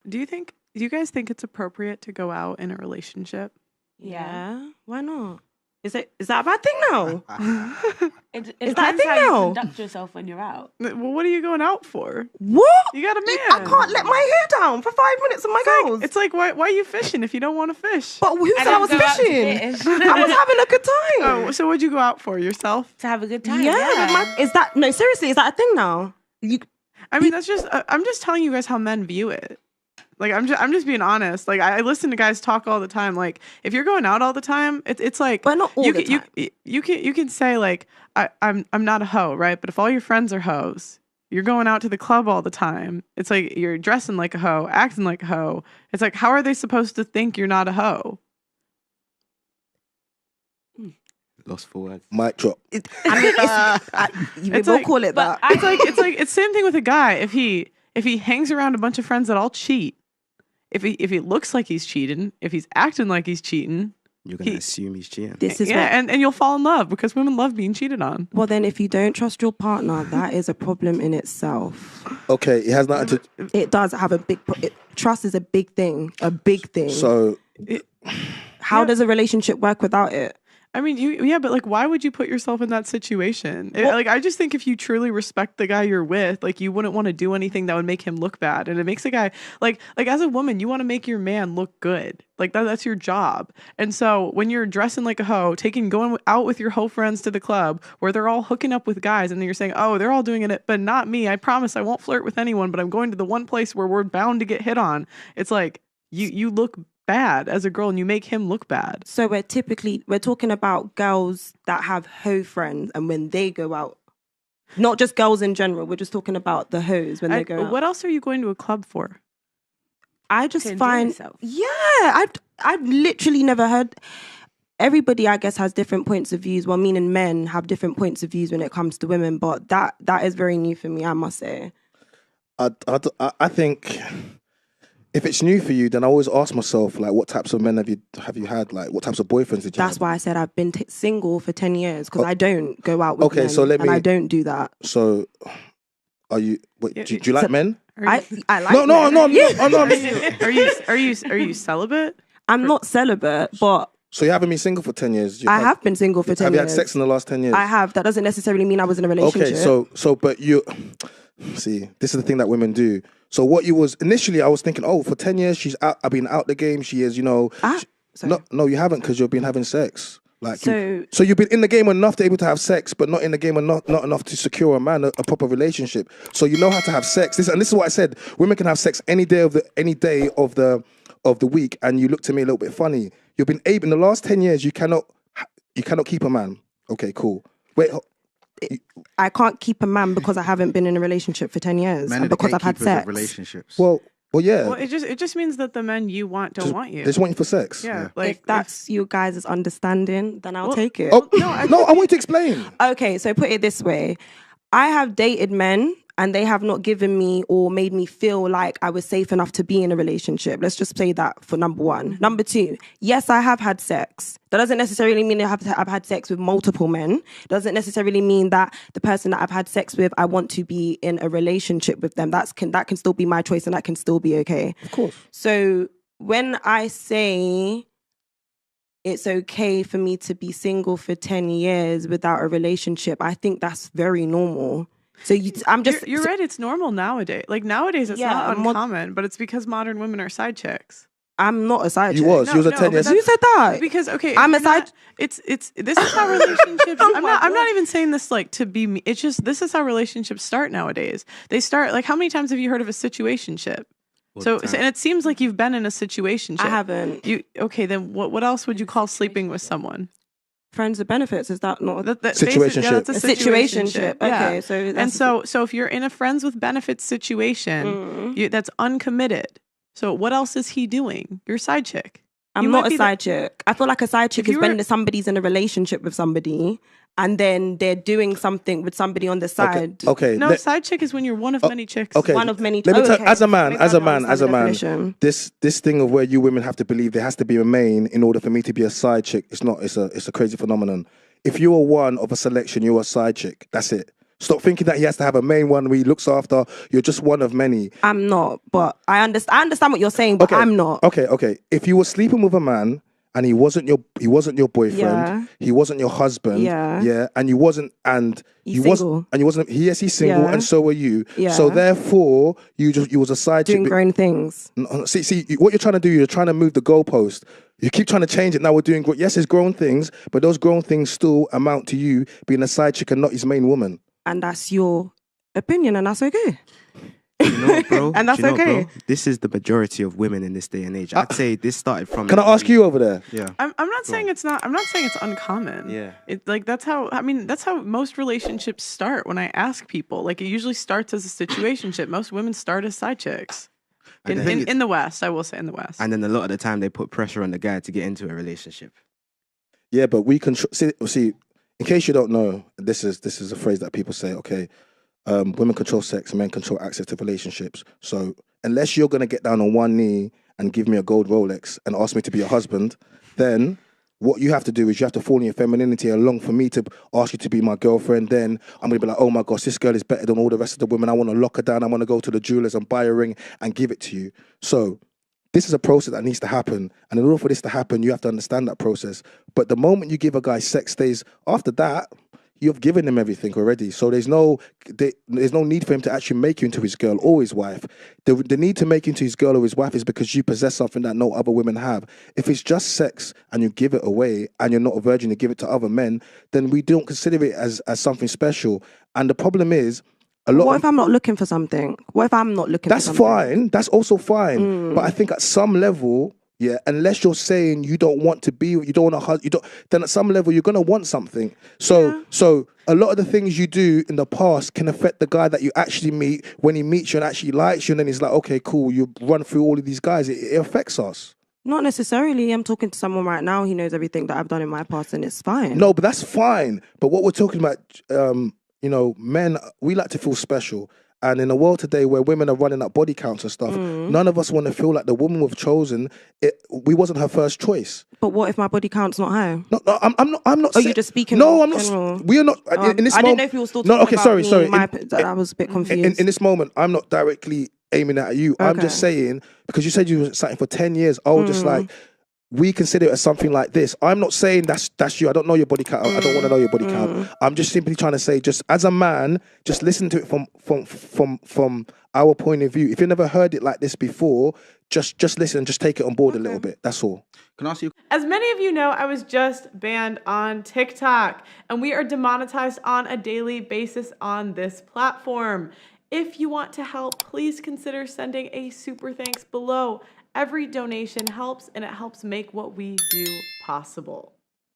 Do you guys think it's appropriate to go out in a relationship? Yeah. Why not? Is that a bad thing now? It Is that a depends thing how now? you conduct yourself when you're out. Well, what are you going out for? What? You got a man. I can't let my hair down for 5 minutes with my girls. It's like, why are you fishing if you don't want to fish? But who said I was go out to fishing? fish. I was having a good time. Oh, so what'd you go out for? Yourself? To have a good time. Yeah. Is that no? Seriously, is that a thing now? I mean, that's just. I'm just telling you guys how men view it. Like, I'm just being honest. Like, I listen to guys talk all the time. Like, if you're going out all the time, it's like, but not all the time. You can say like, I'm not a hoe, right? But if all your friends are hoes, you're going out to the club all the time. It's like you're dressing like a hoe, acting like a hoe. It's like, how are they supposed to think you're not a hoe? Lost for words. Mic drop. You will like, call it that. It's like it's same thing with a guy. If he hangs around a bunch of friends that all cheat, if he looks like he's cheating, if he's acting like he's cheating, you're gonna assume he's cheating. This is and you'll fall in love because women love being cheated on. Well, then if you don't trust your partner, that is a problem in itself. Okay, it has nothing to. It does have a big. Trust is a big thing. A big thing. So, how does a relationship work without it? I mean, but like, why would you put yourself in that situation? Like, I just think if you truly respect the guy you're with, like, you wouldn't want to do anything that would make him look bad. And it makes a guy like as a woman, you want to make your man look good. Like that's your job. And so when you're dressing like a hoe, going out with your hoe friends to the club where they're all hooking up with guys, and then you're saying, oh, they're all doing it, but not me. I promise I won't flirt with anyone, but I'm going to the one place where we're bound to get hit on. It's like you look bad as a girl and you make him look bad. So we're talking about girls that have hoe friends, and when they go out, not just girls in general, we're just talking about the hoes when they go out. What else are you going to a club for? I just find, I've literally never heard. Everybody, I guess, has different points of views. Well, meaning men have different points of views when it comes to women, but that is very new for me, I must say. I think if it's new for you, then I always ask myself, like, what types of men have you had? Like, what types of boyfriends did you have? That's why I said I've been single for 10 years, because I don't go out with men, so and I don't do that. So, are you? Do you like men? I like no. Are you celibate? I'm not celibate, but. So you haven't been single for 10 years? I have been single for 10 years. Have you had sex in the last 10 years? I have. That doesn't necessarily mean I was in a relationship. Okay, but you... See, this is the thing that women do. So what you was... Initially, I was thinking, for 10 years, she's out. I've been out the game. She is, No, you haven't, because you've been having sex. Like, so you've been in the game enough to able to have sex, but not in the game not enough to secure a man, a proper relationship. So you know how to have sex. This is what I said. Women can have sex any day of the week, and you look to me a little bit funny. You've been able in the last 10 years. You cannot keep a man. Okay, cool. Wait. I can't keep a man because I haven't been in a relationship for 10 years, and because I've had sex. Relationships. Well, yeah. Well, it just means that the men you want don't want you. They just want you for sex. Yeah. Like, if that's you guys' understanding, then I'll take it. Oh, no, I want you to explain. Okay, so put it this way. I have dated men, and they have not given me or made me feel like I was safe enough to be in a relationship. Let's just say that for number one. Number two, yes, I have had sex. That doesn't necessarily mean I've had sex with multiple men. Doesn't necessarily mean that the person that I've had sex with, I want to be in a relationship with them. That can still be my choice, and that can still be okay. Of course. So when I say it's okay for me to be single for 10 years without a relationship, I think that's very normal. So you're right. It's normal nowadays. Like nowadays, it's not uncommon, but it's because modern women are side chicks. I'm not a side chick. You was 10 years. Who said that? Because I'm a side. This is how relationships. I'm not even saying this like to be me. It's just this is how relationships start nowadays. They start like, how many times have you heard of a situationship? So and it seems like you've been in a situationship. I haven't. Then what else would you call sleeping with someone? Friends with benefits, is that not situationship? Yeah, that's a situationship. Okay, so if you're in a friends with benefits situation, that's uncommitted. So what else is he doing? You're a side chick. I'm not a side chick. I feel like a side chick is when somebody's in a relationship with somebody, and then they're doing something with somebody on the side. Okay. No, side chick is when you're one of many chicks. Okay. One of many. Let me tell as a man, this thing of where you women have to believe there has to be a main in order for me to be a side chick. It's not. It's a crazy phenomenon. If you are one of a selection, you're a side chick. That's it. Stop thinking that he has to have a main one where he looks after. You're just one of many. I'm not, but I understand what you're saying, but I'm not. Okay. If you were sleeping with a man and he wasn't your boyfriend, he wasn't your husband, and you wasn't, and He's you single. wasn't, yes, he's single, and so were you. Yeah. So therefore, you was a side Doing chick. grown things. See, what you're trying to do, you're trying to move the goalpost. You keep trying to change it. Now we're doing, yes, it's grown things, but those grown things still amount to you being a side chick and not his main woman. And that's your opinion, and that's okay. You know what, bro? And that's Do you know what, okay. bro? This is the majority of women in this day and age. I'd say this started from. Can I ask you over there? Yeah. I'm not saying it's not. I'm not saying it's uncommon. Yeah. It like that's how. I mean, that's how most relationships start. When I ask people, like it usually starts as a situationship. Most women start as side chicks. In the West, I will say in the West. And then a lot of the time they put pressure on the guy to get into a relationship. Yeah, but we control. See, in case you don't know, this is a phrase that people say. Okay, women control sex, men control access to relationships. So unless you're gonna get down on one knee and give me a gold Rolex and ask me to be your husband, then what you have to do is you have to fall in your femininity along for me to ask you to be my girlfriend. Then I'm going to be like, oh my gosh, this girl is better than all the rest of the women. I want to lock her down. I want to go to the jewelers and buy a ring and give it to you. So this is a process that needs to happen. And in order for this to happen, you have to understand that process. But the moment you give a guy sex days, after that, you've given him everything already. So there's no need for him to actually make you into his girl or his wife. The need to make you into his girl or his wife is because you possess something that no other women have. If it's just sex and you give it away and you're not a virgin, you give it to other men, then we don't consider it as something special. And the problem is, what if I'm not looking for something? What if I'm not looking for something? That's fine. That's also fine. But I think at some level, yeah, unless you're saying you don't want to be, you don't want to, then at some level you're gonna want something. So a lot of the things you do in the past can affect the guy that you actually meet when he meets you and actually likes you, and then he's like, okay, cool. You run through all of these guys. It affects us. Not necessarily. I'm talking to someone right now. He knows everything that I've done in my past, and it's fine. No, but that's fine. But what we're talking about, men, we like to feel special. And in a world today where women are running up body counts and stuff, none of us want to feel like the woman we've chosen, we wasn't her first choice. But what if my body count's not high? No, I'm not. Are you just speaking? No, I'm not. General? We are not. In this I moment, didn't know if you were still talking about me. I was a bit confused. In this moment, I'm not directly aiming at you. Okay. I'm just saying, because you said you were something for 10 years, I was just like, we consider it as something like this. I'm not saying that's you. I don't know your body count. I don't want to know your body count. I'm just simply trying to say, just as a man, just listen to it from our point of view. If you never heard it like this before, just listen and just take it on board a little bit. That's all. Can I ask you? As many of you know, I was just banned on TikTok, and we are demonetized on a daily basis on this platform. If you want to help, please consider sending a super thanks below. Every donation helps, and it helps make what we do possible.